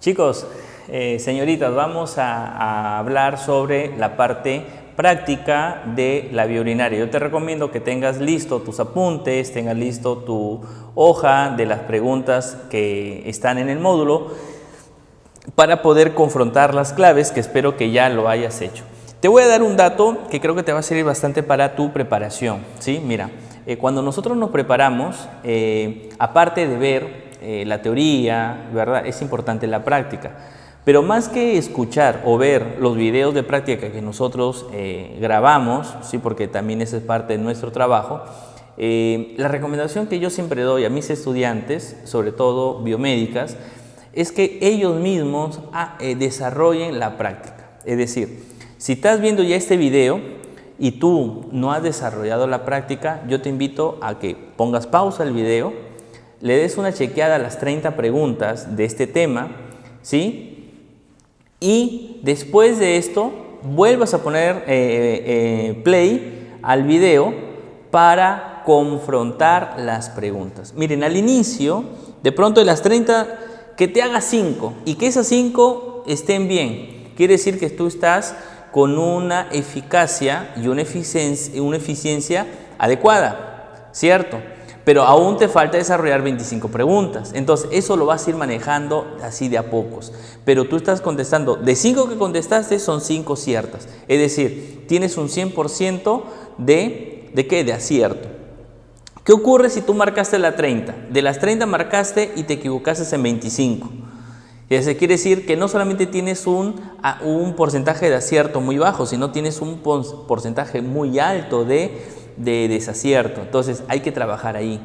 Chicos, señoritas, vamos a hablar sobre la parte práctica de la vía urinaria. Yo te recomiendo que tengas listo tus apuntes, tengas listo tu hoja de las preguntas que están en el módulo para poder confrontar las claves, que espero que ya lo hayas hecho. Te voy a dar un dato que creo que te va a servir bastante para tu preparación, ¿sí? Mira, cuando nosotros nos preparamos, aparte de ver la teoría, ¿verdad? Es importante la práctica. Pero más que escuchar o ver los videos de práctica que nosotros grabamos, ¿sí? Porque también esa es parte de nuestro trabajo, la recomendación que yo siempre doy a mis estudiantes, sobre todo biomédicas, es que ellos mismos desarrollen la práctica. Es decir, si estás viendo ya este video y tú no has desarrollado la práctica, yo te invito a que pongas pausa al video, le des una chequeada a las 30 preguntas de este tema, ¿sí? Y después de esto, vuelvas a poner play al video para confrontar las preguntas. Miren, al inicio, de pronto de las 30, que te hagas 5 y que esas 5 estén bien. Quiere decir que tú estás con una eficacia y una eficiencia adecuada, ¿cierto? Pero aún te falta desarrollar 25 preguntas. Entonces, eso lo vas a ir manejando así de a pocos. Pero tú estás contestando, de 5 que contestaste, son 5 ciertas. Es decir, tienes un 100% ¿de qué? De acierto. ¿Qué ocurre si tú marcaste la 30? De las 30 marcaste y te equivocaste en 25. Eso quiere decir que no solamente tienes un porcentaje de acierto muy bajo, sino tienes un porcentaje muy alto de desacierto. Entonces hay que trabajar ahí.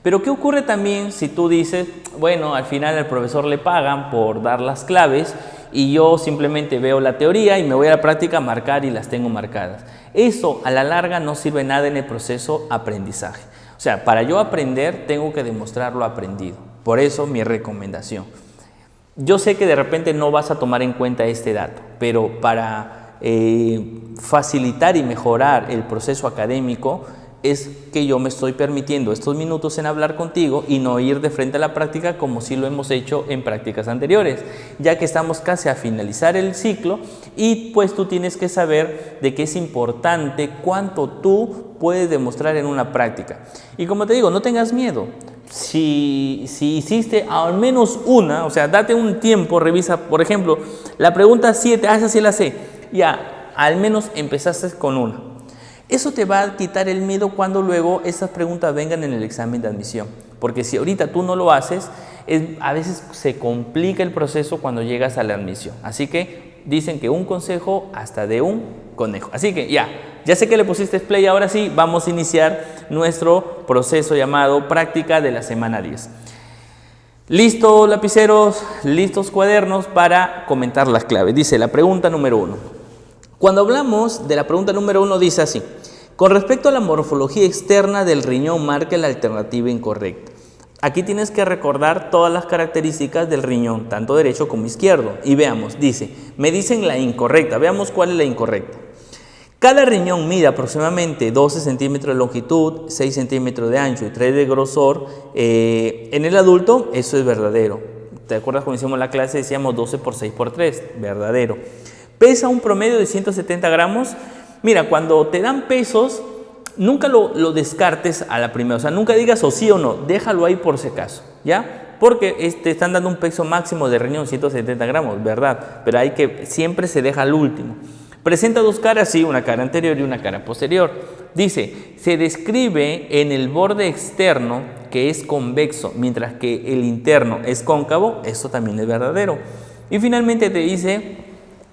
Pero ¿qué ocurre también si tú dices, bueno, al final al profesor le pagan por dar las claves y yo simplemente veo la teoría y me voy a la práctica a marcar y las tengo marcadas? Eso a la larga no sirve nada en el proceso aprendizaje. O sea, para yo aprender tengo que demostrar lo aprendido. Por eso mi recomendación. Yo sé que de repente no vas a tomar en cuenta este dato, pero para facilitar y mejorar el proceso académico es que yo me estoy permitiendo estos minutos en hablar contigo y no ir de frente a la práctica como si lo hemos hecho en prácticas anteriores, ya que estamos casi a finalizar el ciclo y pues tú tienes que saber de que es importante cuánto tú puedes demostrar en una práctica. Y como te digo, no tengas miedo. Si hiciste al menos una, o sea, date un tiempo, revisa, por ejemplo, la pregunta 7, esa sí la sé, ya, al menos empezaste con una. Eso te va a quitar el miedo cuando luego esas preguntas vengan en el examen de admisión, porque si ahorita tú no lo haces, a veces se complica el proceso cuando llegas a la admisión. Así que dicen que un consejo hasta de un conejo. Así que ya sé que le pusiste play, ahora sí vamos a iniciar nuestro proceso llamado práctica de la semana 10. ¿Listos lapiceros? ¿Listos cuadernos para comentar las claves? Dice la pregunta número 1. Cuando hablamos de la pregunta número 1 dice así: con respecto a la morfología externa del riñón, marca la alternativa incorrecta. Aquí tienes que recordar todas las características del riñón, tanto derecho como izquierdo. Y veamos, dice, me dicen la incorrecta. Veamos cuál es la incorrecta. Cada riñón mide aproximadamente 12 centímetros de longitud, 6 centímetros de ancho y 3 de grosor. En el adulto eso es verdadero. ¿Te acuerdas cuando hicimos la clase? Decíamos 12 por 6 por 3, verdadero. Pesa un promedio de 170 gramos. Mira, cuando te dan pesos, nunca lo descartes a la primera. O sea, nunca digas o sí o no, déjalo ahí por si acaso, ¿ya? Porque te están dando un peso máximo de riñón, 170 gramos, ¿verdad? Pero hay que, siempre se deja al último. Presenta dos caras, sí, una cara anterior y una cara posterior. Dice, se describe en el borde externo que es convexo, mientras que el interno es cóncavo. Eso también es verdadero. Y finalmente te dice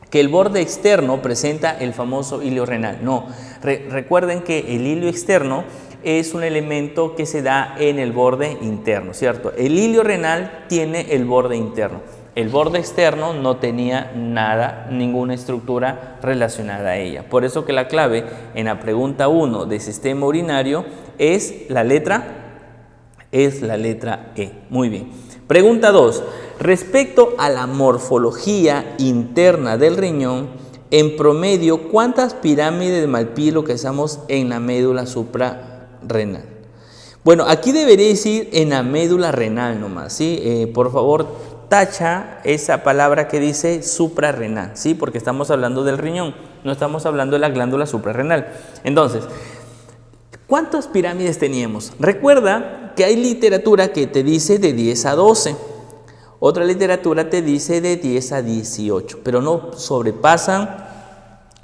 que el borde externo presenta el famoso hilio renal. No, recuerden que el hilio externo es un elemento que se da en el borde interno, ¿cierto? El hilio renal tiene el borde interno. El borde externo no tenía nada, ninguna estructura relacionada a ella. Por eso que la clave en la pregunta 1 de sistema urinario es la letra E. Muy bien. Pregunta 2. Respecto a la morfología interna del riñón, en promedio, ¿cuántas pirámides de Malpighi localizamos en la médula suprarrenal? Bueno, aquí debería decir en la médula renal nomás, ¿sí? Por favor, tacha esa palabra que dice suprarrenal, ¿sí? Porque estamos hablando del riñón, no estamos hablando de la glándula suprarrenal. Entonces, ¿cuántas pirámides teníamos? Recuerda que hay literatura que te dice de 10 a 12. Otra literatura te dice de 10 a 18, pero no sobrepasan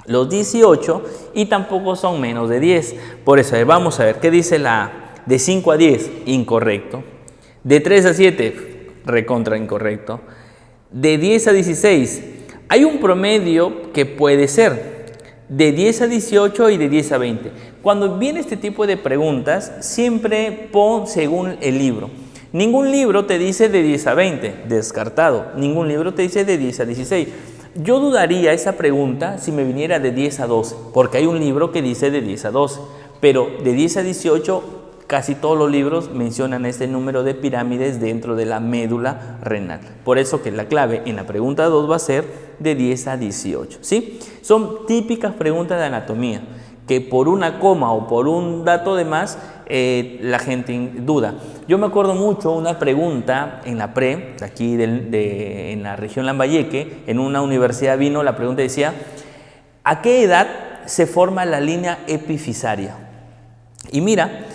los 18 y tampoco son menos de 10. Por eso, vamos a ver, ¿qué dice la A? De 5 a 10, incorrecto. De 3 a 7, recontra incorrecto. De 10 a 16, hay un promedio que puede ser de 10 a 18 y de 10 a 20. Cuando viene este tipo de preguntas, siempre pon según el libro. Ningún libro te dice de 10 a 20, descartado. Ningún libro te dice de 10 a 16. Yo dudaría esa pregunta si me viniera de 10 a 12, porque hay un libro que dice de 10 a 12, pero de 10 a 18 casi todos los libros mencionan este número de pirámides dentro de la médula renal. Por eso que la clave en la pregunta 2 va a ser de 10 a 18, ¿sí? Son típicas preguntas de anatomía, que por una coma o por un dato de más, la gente duda. Yo me acuerdo mucho una pregunta en la pre, aquí en la región Lambayeque, en una universidad vino, la pregunta decía, ¿a qué edad se forma la línea epifisaria? Y mira,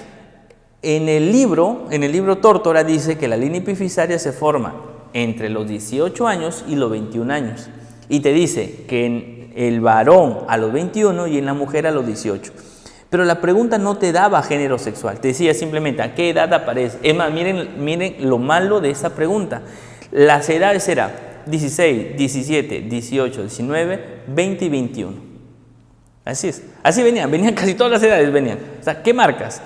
en el libro Tórtora dice que la línea epifisaria se forma entre los 18 años y los 21 años. Y te dice que en el varón a los 21 y en la mujer a los 18. Pero la pregunta no te daba género sexual, te decía simplemente a qué edad aparece. Es más, miren lo malo de esa pregunta. Las edades eran 16, 17, 18, 19, 20 y 21. Así es, así venían casi todas las edades venían. O sea, ¿qué marcas?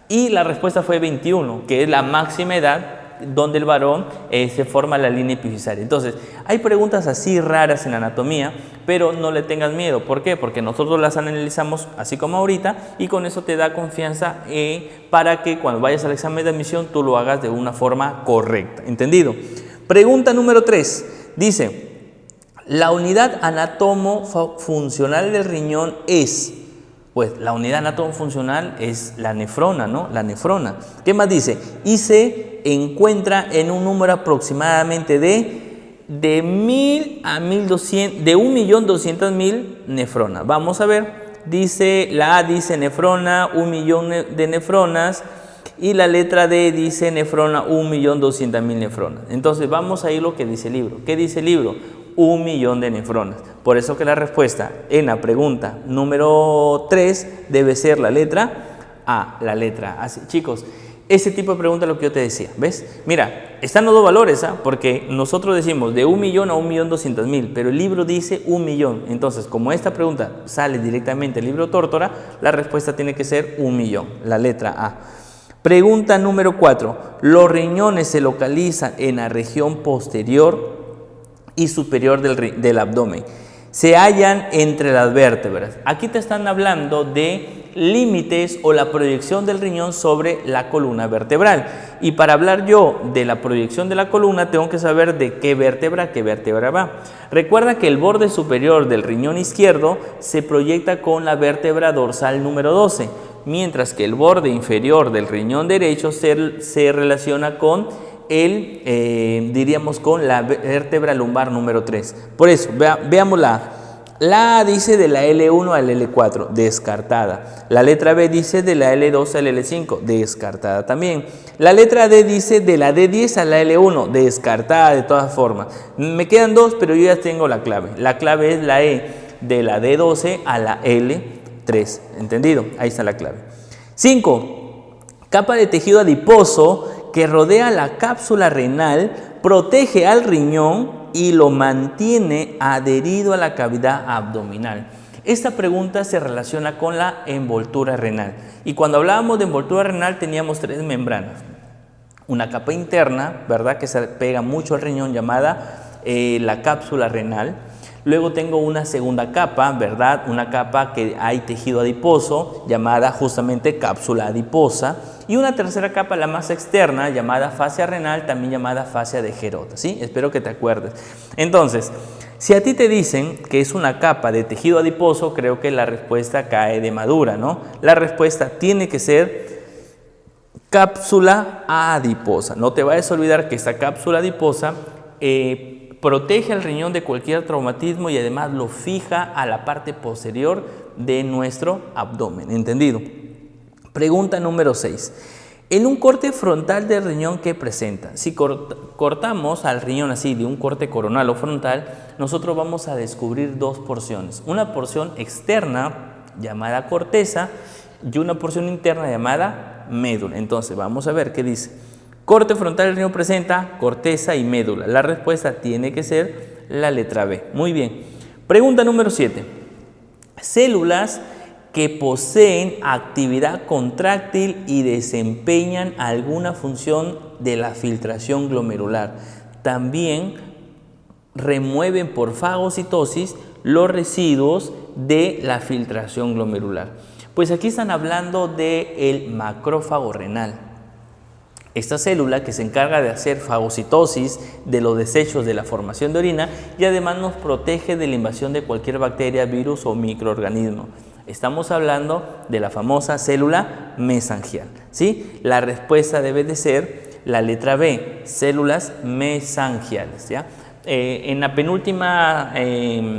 Y la respuesta fue 21, que es la máxima edad donde el varón se forma la línea epifisaria. Entonces, hay preguntas así raras en la anatomía, pero no le tengas miedo. ¿Por qué? Porque nosotros las analizamos así como ahorita y con eso te da confianza para que cuando vayas al examen de admisión tú lo hagas de una forma correcta. ¿Entendido? Pregunta número 3. Dice, la unidad anatomo-funcional del riñón es... Pues la unidad anatomo-funcional es la nefrona, ¿no? La nefrona. ¿Qué más dice? Y se encuentra en un número aproximadamente de 1.000 a 1.200, de 1.200.000 nefronas. Vamos a ver. Dice, la A dice nefrona, 1 millón de nefronas. Y la letra D dice nefrona, 1.200.000 nefronas. Entonces vamos a ir lo que dice el libro. ¿Qué dice el libro? 1 millón de nefronas. Por eso que la respuesta en la pregunta número 3 debe ser la letra A, la letra A. Así, chicos, ese tipo de pregunta es lo que yo te decía, ¿ves? Mira, están los dos valores, porque nosotros decimos de 1 millón a 1.200.000, pero el libro dice 1 millón. Entonces, como esta pregunta sale directamente del libro Tórtora, la respuesta tiene que ser 1 millón, la letra A. Pregunta número 4. Los riñones se localizan en la región posterior y superior del abdomen. Se hallan entre las vértebras. Aquí te están hablando de límites o la proyección del riñón sobre la columna vertebral. Y para hablar yo de la proyección de la columna, tengo que saber de qué vértebra va. Recuerda que el borde superior del riñón izquierdo se proyecta con la vértebra dorsal número 12, mientras que el borde inferior del riñón derecho se relaciona con diríamos con la vértebra lumbar número 3. Por eso, veamos la A dice de la L1 al L4, descartada. La letra B dice de la L2 al L5, descartada también. La letra D dice de la D10 a la L1, descartada de todas formas. Me quedan dos, pero yo ya tengo la clave. La clave es la E, de la D12 a la L3. ¿Entendido? Ahí está la clave. 5. Capa de tejido adiposo que rodea la cápsula renal, protege al riñón y lo mantiene adherido a la cavidad abdominal. Esta pregunta se relaciona con la envoltura renal. Y cuando hablábamos de envoltura renal teníamos 3 membranas. Una capa interna, ¿verdad?, que se pega mucho al riñón, llamada la cápsula renal. Luego tengo una segunda capa, ¿verdad?, una capa que hay tejido adiposo, llamada justamente cápsula adiposa. Y una tercera capa, la más externa, llamada fascia renal, también llamada fascia de Gerota, ¿sí? Espero que te acuerdes. Entonces, si a ti te dicen que es una capa de tejido adiposo, creo que la respuesta cae de madura, ¿no? La respuesta tiene que ser cápsula adiposa. No te vayas a olvidar que esta cápsula adiposa protege al riñón de cualquier traumatismo y además lo fija a la parte posterior de nuestro abdomen. ¿Entendido? Pregunta número 6. En un corte frontal del riñón, ¿qué presenta? Si cortamos al riñón así de un corte coronal o frontal, nosotros vamos a descubrir dos porciones. Una porción externa llamada corteza y una porción interna llamada médula. Entonces vamos a ver qué dice. Corte frontal del riñón presenta corteza y médula. La respuesta tiene que ser la letra B. Muy bien. Pregunta número 7. Células que poseen actividad contráctil y desempeñan alguna función de la filtración glomerular. También remueven por fagocitosis los residuos de la filtración glomerular. Pues aquí están hablando del macrófago renal. Esta célula que se encarga de hacer fagocitosis de los desechos de la formación de orina y además nos protege de la invasión de cualquier bacteria, virus o microorganismo. Estamos hablando de la famosa célula mesangial, ¿sí? La respuesta debe de ser la letra B, células mesangiales, ¿ya? En la penúltima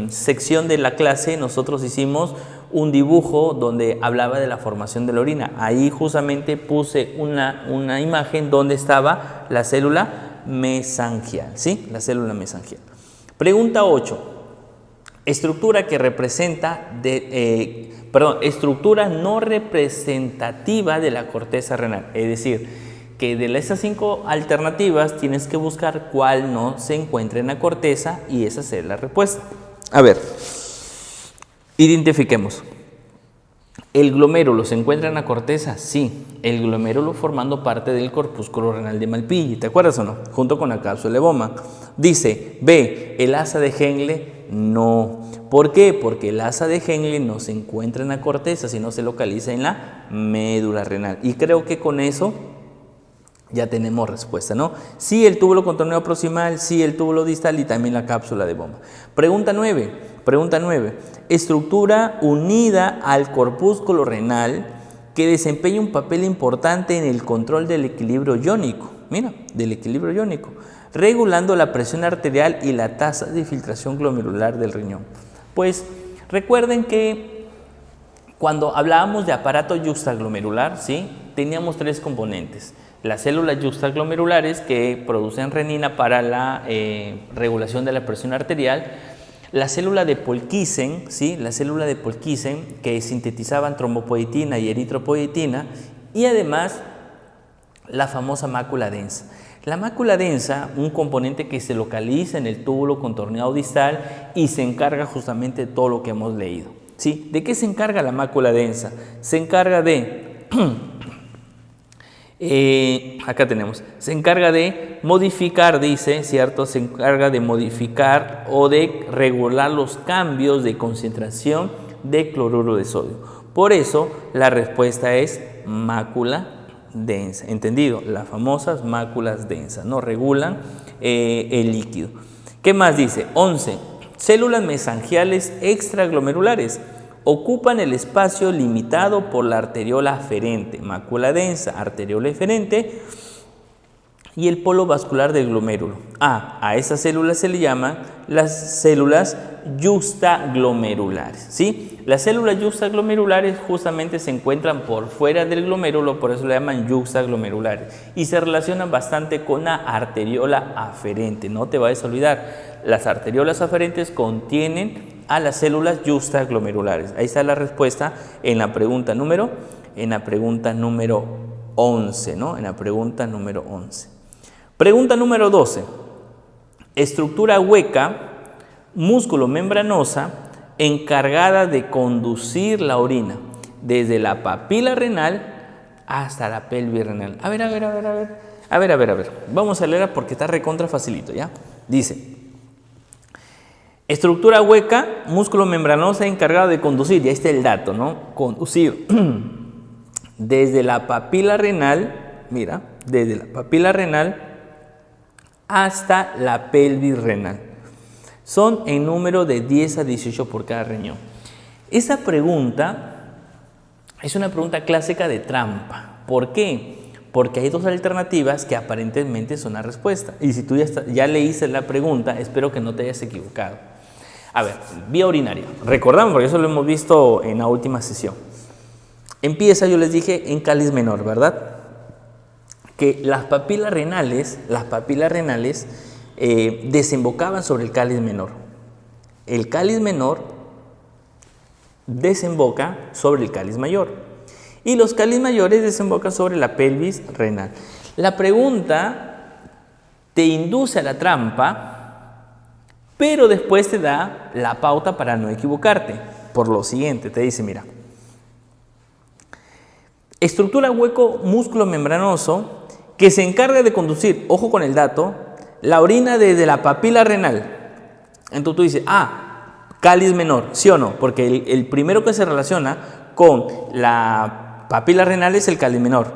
sección de la clase nosotros hicimos un dibujo donde hablaba de la formación de la orina. Ahí justamente puse una imagen donde estaba la célula mesangial, ¿sí? La célula mesangial. Pregunta 8. Estructura que representa, estructura no representativa de la corteza renal. Es decir, que de esas 5 alternativas tienes que buscar cuál no se encuentra en la corteza y esa es la respuesta. A ver, identifiquemos. ¿El glomérulo se encuentra en la corteza? Sí, el glomérulo formando parte del corpúsculo renal de Malpighi, ¿te acuerdas o no? Junto con la cápsula de Bowman. Dice, B, el asa de Henle, no. ¿Por qué? Porque el asa de Henle no se encuentra en la corteza, sino se localiza en la médula renal. Y creo que con eso ya tenemos respuesta, ¿no? Sí, el túbulo contorneo proximal, sí, el túbulo distal y también la cápsula de Bowman. Pregunta 9. Estructura unida al corpúsculo renal que desempeña un papel importante en el control del equilibrio iónico. Mira, del equilibrio iónico, regulando la presión arterial y la tasa de filtración glomerular del riñón. Pues recuerden que cuando hablábamos de aparato yuxtaglomerular, ¿sí? Teníamos 3 componentes. Las células yuxtaglomerulares que producen renina para la regulación de la presión arterial, la célula de Purkinje, ¿sí? La célula de Purkinje que sintetizaban trombopoietina y eritropoietina y además la famosa mácula densa. La mácula densa, un componente que se localiza en el túbulo contorneado distal y se encarga justamente de todo lo que hemos leído, ¿sí? ¿De qué se encarga la mácula densa? Se encarga de, acá tenemos, se encarga de modificar, dice, ¿cierto? Se encarga de modificar o de regular los cambios de concentración de cloruro de sodio. Por eso la respuesta es mácula densa, ¿entendido? Las famosas máculas densas, ¿no? Regulan el líquido. ¿Qué más dice? 11. Células mesangiales extraglomerulares ocupan el espacio limitado por la arteriola aferente, mácula densa, arteriola eferente y el polo vascular del glomérulo. A esas células se le llaman las células yuxtaglomerulares, ¿sí? Las células yuxtaglomerulares justamente se encuentran por fuera del glomérulo, por eso le llaman yuxtaglomerulares y se relacionan bastante con la arteriola aferente. No te vayas a olvidar, las arteriolas aferentes contienen a las células yuxtaglomerulares. Ahí está la respuesta en la pregunta número 11, ¿no? En la pregunta número 11. Pregunta número 12. Estructura hueca, músculo membranosa, encargada de conducir la orina desde la papila renal hasta la pelvis renal. A ver. Vamos a leer porque está recontra facilito, ¿ya? Dice, estructura hueca, músculo membranosa encargado de conducir, ya está el dato, ¿no? Conducir desde la papila renal, mira, desde la papila renal hasta la pelvis renal. Son en número de 10 a 18 por cada riñón. Esa pregunta es una pregunta clásica de trampa. ¿Por qué? Porque hay dos alternativas que aparentemente son la respuesta. Y si tú ya leíste la pregunta, espero que no te hayas equivocado. A ver, vía urinaria. Recordamos, porque eso lo hemos visto en la última sesión. Empieza, yo les dije, en cáliz menor, ¿verdad? Que las papilas renales desembocaban sobre el cáliz menor. El cáliz menor desemboca sobre el cáliz mayor y los cáliz mayores desembocan sobre la pelvis renal. La pregunta te induce a la trampa, pero después te da la pauta para no equivocarte. Por lo siguiente, te dice, mira, estructura hueco músculo membranoso que se encarga de conducir, ojo con el dato, la orina desde la papila renal. Entonces tú dices, cáliz menor, ¿sí o no? Porque el primero que se relaciona con la papila renal es el cáliz menor.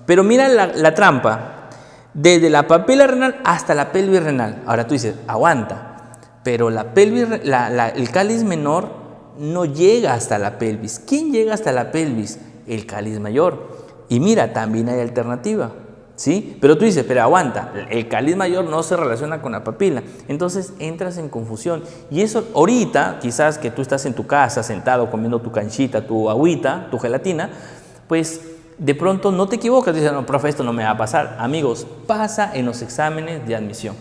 Pero mira la trampa, desde la papila renal hasta la pelvis renal. Ahora tú dices, aguanta, pero el cáliz menor no llega hasta la pelvis. ¿Quién llega hasta la pelvis? El cáliz mayor. Y mira, también hay alternativa, ¿sí? Pero tú dices, pero aguanta, el cáliz mayor no se relaciona con la papila. Entonces entras en confusión. Y eso ahorita, quizás que tú estás en tu casa sentado comiendo tu canchita, tu agüita, tu gelatina, pues de pronto no te equivocas. Dices, no, profe, esto no me va a pasar. Amigos, pasa en los exámenes de admisión.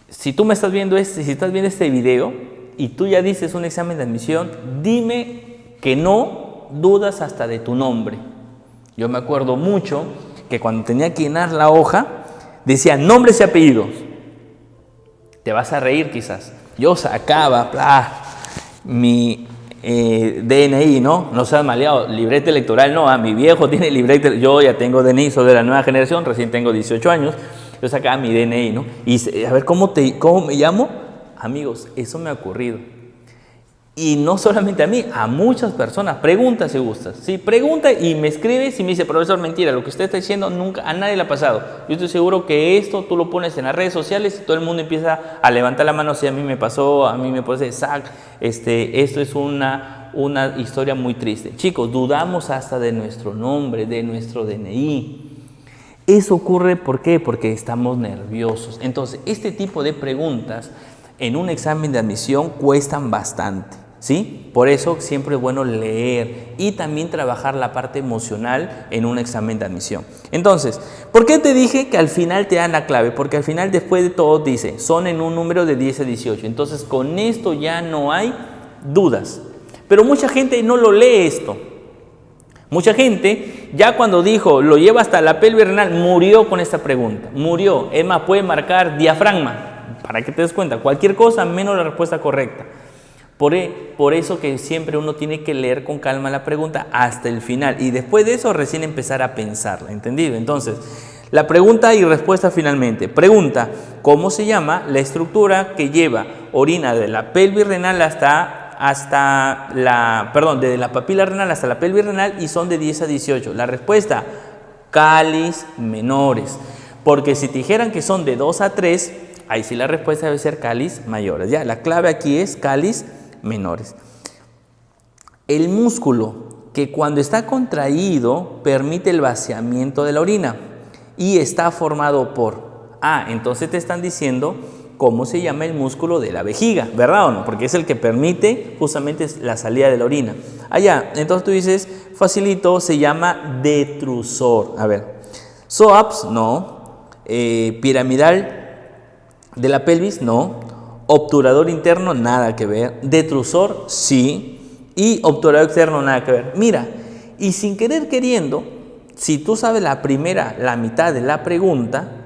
Si tú me estás viendo si estás viendo este video y tú ya dices un examen de admisión, dime que no dudas hasta de tu nombre. Yo me acuerdo mucho que cuando tenía que llenar la hoja, decía nombres y apellidos. Te vas a reír quizás. Yo sacaba mi DNI, ¿no? No seas maleado, libreta electoral, no, mi viejo tiene libreta, yo ya tengo DNI, soy de la nueva generación, recién tengo 18 años, yo sacaba mi DNI, ¿no? Y a ver, ¿cómo me llamo? Amigos, eso me ha ocurrido. Y no solamente a mí, a muchas personas. Pregunta si gustas, ¿sí? Pregunta y me escribes y me dice, profesor, mentira, lo que usted está diciendo nunca a nadie le ha pasado. Yo estoy seguro que esto tú lo pones en las redes sociales y todo el mundo empieza a levantar la mano. Si a mí me pasó, a mí me parece, esto es una historia muy triste. Chicos, dudamos hasta de nuestro nombre, de nuestro DNI. Eso ocurre, ¿por qué? Porque estamos nerviosos. Entonces, este tipo de preguntas en un examen de admisión cuestan bastante, ¿sí? Por eso siempre es bueno leer y también trabajar la parte emocional en un examen de admisión. Entonces, ¿por qué te dije que al final te dan la clave? Porque al final, después de todo, dice, son en un número de 10 a 18. Entonces, con esto ya no hay dudas. Pero mucha gente no lo lee esto. Mucha gente, ya cuando dijo, lo lleva hasta la pelvis renal, murió con esta pregunta. Murió. Es más, puede marcar diafragma. Para que te des cuenta, cualquier cosa menos la respuesta correcta. Por eso que siempre uno tiene que leer con calma la pregunta hasta el final y después de eso recién empezar a pensarla, ¿entendido? Entonces, la pregunta y respuesta finalmente. Pregunta, ¿cómo se llama la estructura que lleva orina de la pelvis renal desde la papila renal hasta la pelvis renal y son de 10 a 18? La respuesta, cáliz menores. Porque si te dijeran que son de 2 a 3, ahí sí la respuesta debe ser cáliz mayores. Ya, la clave aquí es cáliz menores. El músculo que cuando está contraído permite el vaciamiento de la orina y está formado por... entonces te están diciendo cómo se llama el músculo de la vejiga, ¿verdad o no? Porque es el que permite justamente la salida de la orina. Entonces tú dices, facilito, se llama detrusor. A ver, psoas, no. Piramidal de la pelvis, no. Obturador interno, nada que ver. Detrusor, sí. Y obturador externo, nada que ver. Mira, y sin querer queriendo, si tú sabes la mitad de la pregunta,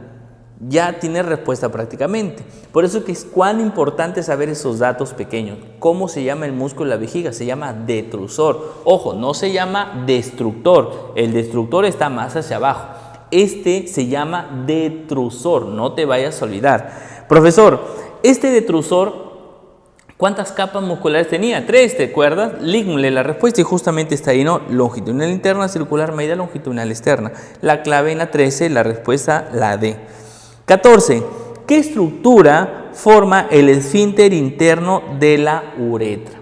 ya tienes respuesta prácticamente. Por eso que es cuán importante saber esos datos pequeños. ¿Cómo se llama el músculo de la vejiga? Se llama detrusor. Ojo, no se llama destructor. El destructor está más hacia abajo. Este se llama detrusor, no te vayas a olvidar. Profesor, este detrusor, ¿cuántas capas musculares tenía? 3, ¿te acuerdas? Lígmule, la respuesta y justamente está ahí, ¿no? Longitudinal interna, circular medial, longitudinal externa. La clave en la 13, la respuesta la D. 14. ¿Qué estructura forma el esfínter interno de la uretra?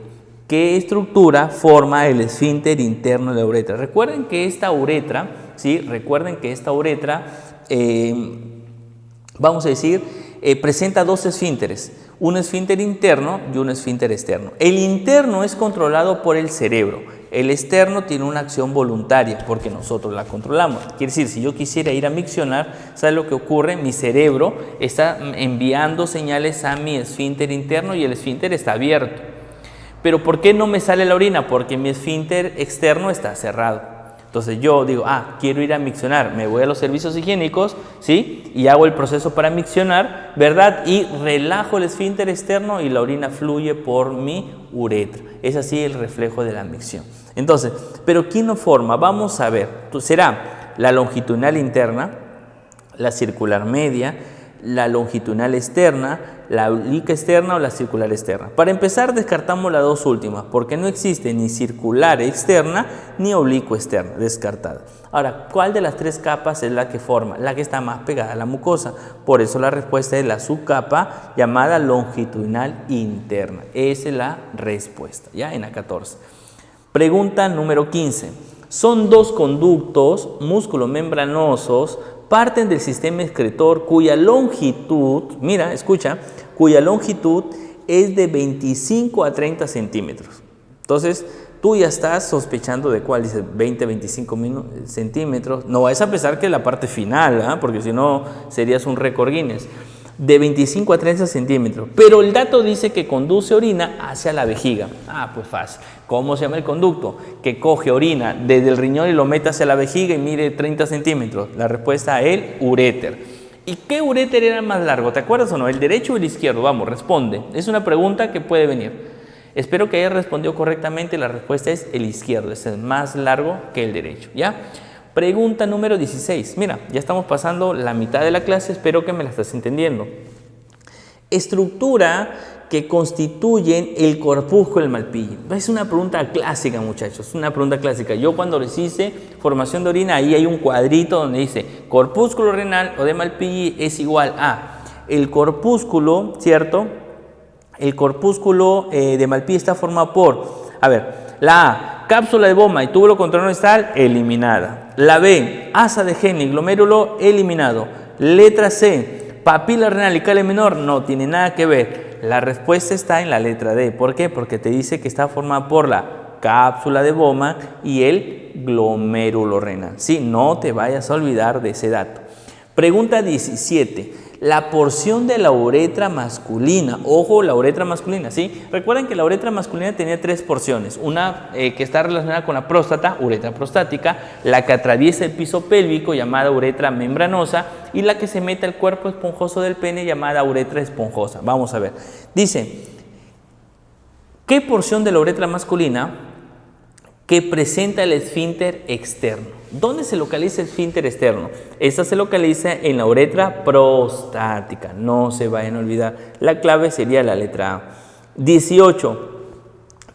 ¿Qué estructura forma el esfínter interno de la uretra? Recuerden que esta uretra ¿sí? Recuerden que esta uretra, vamos a decir, presenta dos esfínteres, un esfínter interno y un esfínter externo. El interno es controlado por el cerebro, el externo tiene una acción voluntaria porque nosotros la controlamos. Quiere decir, si yo quisiera ir a miccionar, ¿sabes lo que ocurre? Mi cerebro está enviando señales a mi esfínter interno y el esfínter está abierto. Pero ¿por qué no me sale la orina? Porque mi esfínter externo está cerrado. Entonces yo digo, quiero ir a miccionar, me voy a los servicios higiénicos, ¿sí? Y hago el proceso para miccionar, ¿verdad? Y relajo el esfínter externo y la orina fluye por mi uretra. Es así el reflejo de la micción. Entonces, ¿pero quién lo forma? Vamos a ver. Será la longitudinal interna, la circular media, la longitudinal externa, la obliqua externa o la circular externa. Para empezar, descartamos las dos últimas, porque no existe ni circular externa ni oblicua externa, descartada. Ahora, ¿cuál de las tres capas es la que forma? La que está más pegada a la mucosa. Por eso la respuesta es la subcapa llamada longitudinal interna. Esa es la respuesta, ya en A14. Pregunta número 15. Son dos conductos músculo-membranosos parten del sistema excretor cuya longitud, mira, escucha, cuya longitud es de 25 a 30 centímetros. Entonces, tú ya estás sospechando de cuál, dice 20, 25 centímetros. No vayas a pensar que la parte final, porque si no serías un récord Guinness. De 25 a 30 centímetros. Pero el dato dice que conduce orina hacia la vejiga. Pues fácil. ¿Cómo se llama el conducto? Que coge orina desde el riñón y lo mete hacia la vejiga y mide 30 centímetros. La respuesta es el uréter. ¿Y qué uréter era más largo? ¿Te acuerdas o no? ¿El derecho o el izquierdo? Vamos, responde. Es una pregunta que puede venir. Espero que hayas respondido correctamente. La respuesta es el izquierdo. Es más largo que el derecho. ¿Ya? Pregunta número 16. Mira, ya estamos pasando la mitad de la clase, espero que me la estés entendiendo. Estructura que constituyen el corpúsculo del Malpighi. Es una pregunta clásica, muchachos, una pregunta clásica. Yo cuando les hice formación de orina, ahí hay un cuadrito donde dice corpúsculo renal o de Malpighi es igual a el corpúsculo, ¿cierto? El corpúsculo de Malpighi está formado por, la A, cápsula de Bowman y túbulo contrarrestal eliminada. La B, asa de Henle y glomérulo eliminado. Letra C, papila renal y cáliz menor no tiene nada que ver. La respuesta está en la letra D. ¿Por qué? Porque te dice que está formada por la cápsula de Bowman y el glomérulo renal. Sí, no te vayas a olvidar de ese dato. Pregunta 17. La porción de la uretra masculina, ojo, la uretra masculina, ¿sí? Recuerden que la uretra masculina tenía tres porciones, una que está relacionada con la próstata, uretra prostática, la que atraviesa el piso pélvico, llamada uretra membranosa, y la que se mete al cuerpo esponjoso del pene, llamada uretra esponjosa. Vamos a ver, dice, ¿qué porción de la uretra masculina que presenta el esfínter externo? ¿Dónde se localiza el esfínter externo? Esta se localiza en la uretra prostática. No se vayan a olvidar. La clave sería la letra A. 18.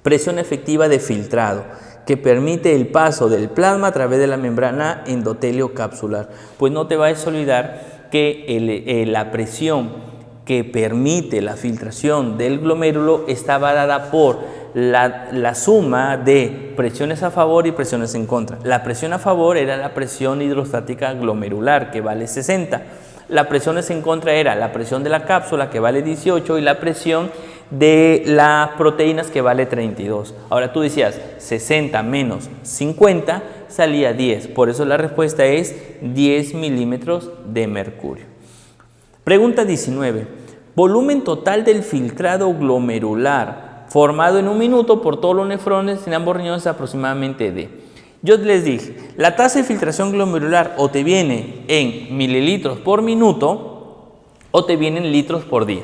Presión efectiva de filtrado, que permite el paso del plasma a través de la membrana endotelio capsular. Pues no te vayas a olvidar que la presión que permite la filtración del glomérulo estaba dada por la suma de presiones a favor y presiones en contra. La presión a favor era la presión hidrostática glomerular, que vale 60. La presión en contra era la presión de la cápsula, que vale 18, y la presión de las proteínas, que vale 32. Ahora tú decías 60 menos 50 salía 10. Por eso la respuesta es 10 milímetros de mercurio. Pregunta 19. Volumen total del filtrado glomerular formado en un minuto por todos los nefrones en ambos riñones aproximadamente D. Yo les dije, la tasa de filtración glomerular o te viene en mililitros por minuto o te viene en litros por día.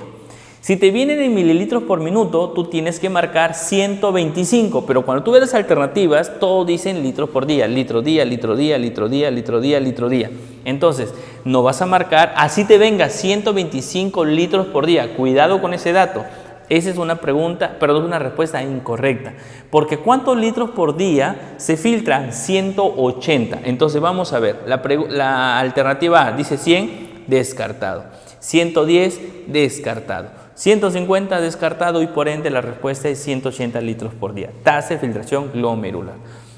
Si te vienen en mililitros por minuto, tú tienes que marcar 125, pero cuando tú ves las alternativas, todo dicen litros por día, litro día, litro día, litro día, litro día, litro día. Entonces, no vas a marcar, así te venga 125 litros por día. Cuidado con ese dato. Esa es una una respuesta incorrecta. Porque ¿cuántos litros por día se filtran? 180. Entonces vamos a ver, la alternativa A dice 100, descartado. 110, descartado. 150, descartado, y por ende la respuesta es 180 litros por día. Tasa de filtración glomerular.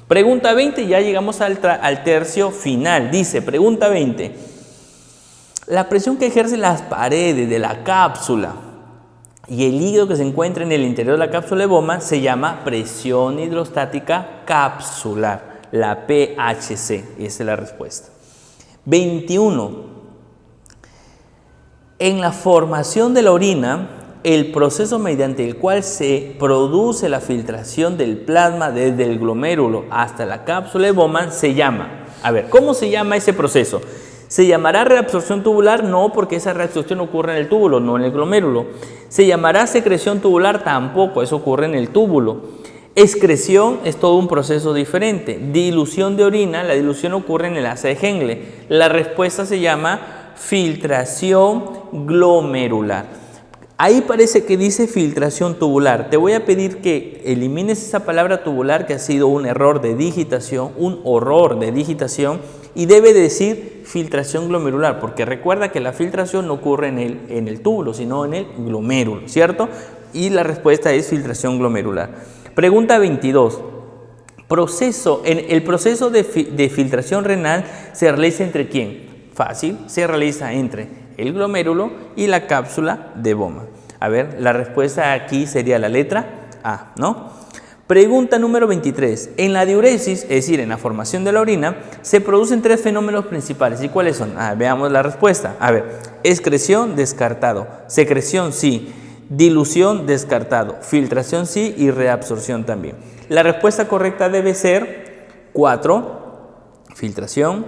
Pregunta 20, ya llegamos al tercio final. Dice, pregunta 20. La presión que ejercen las paredes de la cápsula y el líquido que se encuentra en el interior de la cápsula de Bowman se llama presión hidrostática capsular, la PHC. Esa es la respuesta. 21. En la formación de la orina, el proceso mediante el cual se produce la filtración del plasma desde el glomérulo hasta la cápsula de Bowman se llama. A ver, ¿cómo se llama ese proceso? ¿Se llamará reabsorción tubular? No, porque esa reabsorción ocurre en el túbulo, no en el glomérulo. ¿Se llamará secreción tubular? Tampoco, eso ocurre en el túbulo. Excreción es todo un proceso diferente. Dilución de orina, la dilución ocurre en el asa de Henle. La respuesta se llama filtración glomerular. Ahí parece que dice filtración tubular. Te voy a pedir que elimines esa palabra tubular, que ha sido un error de digitación, un horror de digitación, y debe decir filtración glomerular, porque recuerda que la filtración no ocurre en el túbulo, sino en el glomérulo, ¿cierto? Y la respuesta es filtración glomerular. Pregunta 22. El proceso de filtración renal se realiza entre quién? Fácil, se realiza entre el glomérulo y la cápsula de Bowman. A ver, la respuesta aquí sería la letra A, ¿no? Pregunta número 23. En la diuresis, es decir, en la formación de la orina, se producen tres fenómenos principales. ¿Y cuáles son? Veamos la respuesta. A ver, excreción, descartado. Secreción, sí. Dilución, descartado. Filtración, sí. Y reabsorción también. La respuesta correcta debe ser 4, filtración,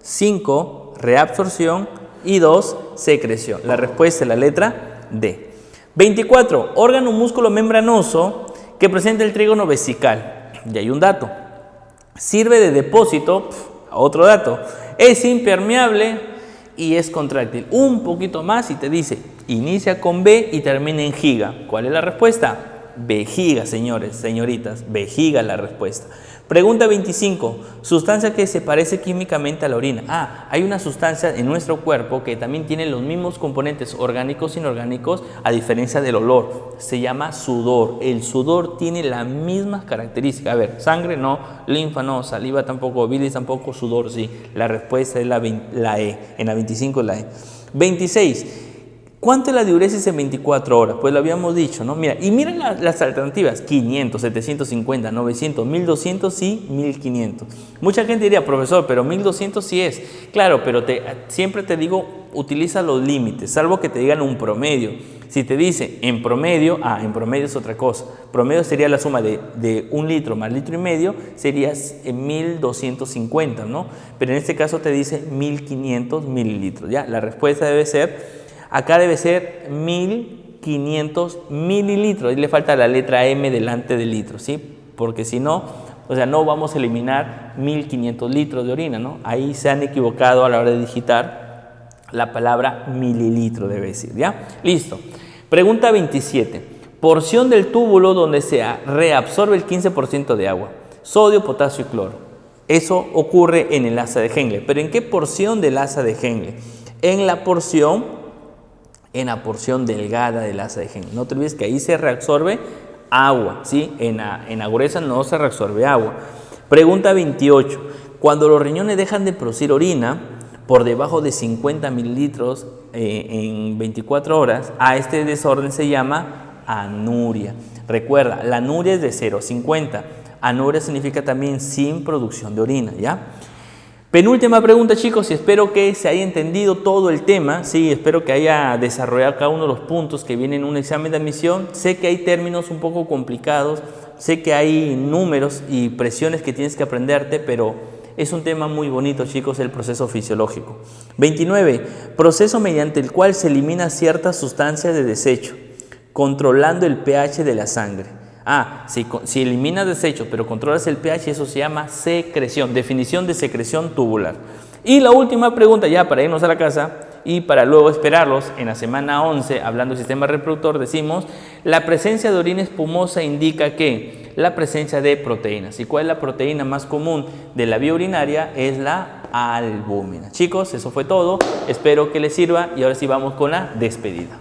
5, reabsorción y 2, secreción. La respuesta es la letra D. 24. Órgano músculo membranoso que presenta el trígono vesical. Y hay un dato. Sirve de depósito, otro dato. Es impermeable y es contráctil. Un poquito más y te dice, inicia con B y termina en giga. ¿Cuál es la respuesta? Vejiga, señores, señoritas. Vejiga la respuesta. Pregunta 25. Sustancia que se parece químicamente a la orina. Hay una sustancia en nuestro cuerpo que también tiene los mismos componentes orgánicos e inorgánicos, a diferencia del olor. Se llama sudor. El sudor tiene las mismas características. A ver, sangre no, linfa no, saliva tampoco, bilis tampoco, sudor sí. La respuesta es la E. En la 25 es la E. 26. ¿Cuánto es la diuresis en 24 horas? Pues lo habíamos dicho, ¿no? Mira, y miren las alternativas, 500, 750, 900, 1200 y 1500. Mucha gente diría, profesor, pero 1200 sí es. Claro, pero siempre te digo, utiliza los límites, salvo que te digan un promedio. Si te dice en promedio, en promedio es otra cosa. Promedio sería la suma de 1 litro más litro y medio, sería 1250, ¿no? Pero en este caso te dice 1500 mililitros, ¿ya? La respuesta debe ser... Acá debe ser 1500 mililitros. Y le falta la letra M delante del litro, ¿sí? Porque si no, o sea, no vamos a eliminar 1500 litros de orina, ¿no? Ahí se han equivocado a la hora de digitar la palabra mililitro, debe decir, ¿ya? Listo. Pregunta 27. Porción del túbulo donde se reabsorbe el 15% de agua. Sodio, potasio y cloro. Eso ocurre en el asa de Henle. ¿Pero en qué porción del asa de Henle? En la porción delgada del asa de Henle. No te olvides que ahí se reabsorbe agua, ¿sí? En la gruesa no se reabsorbe agua. Pregunta 28. Cuando los riñones dejan de producir orina por debajo de 50 mililitros en 24 horas, a este desorden se llama anuria. Recuerda, la anuria es de 0 a 50. Anuria significa también sin producción de orina, ¿ya? Penúltima pregunta, chicos, y espero que se haya entendido todo el tema, sí, espero que haya desarrollado cada uno de los puntos que vienen en un examen de admisión. Sé que hay términos un poco complicados, sé que hay números y presiones que tienes que aprenderte, pero es un tema muy bonito, chicos, el proceso fisiológico. 29. Proceso mediante el cual se eliminan ciertas sustancias de desecho, controlando el pH de la sangre. Si eliminas desechos pero controlas el pH, eso se llama secreción. Definición de secreción tubular. Y la última pregunta, ya para irnos a la casa y para luego esperarlos en la semana 11, hablando del sistema reproductor, decimos: la presencia de orina espumosa indica que la presencia de proteínas. ¿Y cuál es la proteína más común de la vía urinaria? Es la albúmina. Chicos, eso fue todo. Espero que les sirva y ahora sí vamos con la despedida.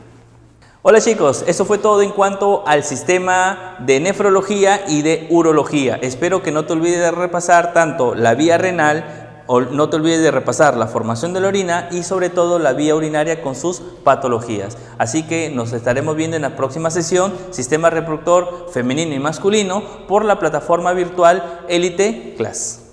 Hola chicos, eso fue todo en cuanto al sistema de nefrología y de urología. Espero que no te olvides de repasar tanto la vía renal, o no te olvides de repasar la formación de la orina y sobre todo la vía urinaria con sus patologías. Así que nos estaremos viendo en la próxima sesión, sistema reproductor femenino y masculino, por la plataforma virtual Elite Class.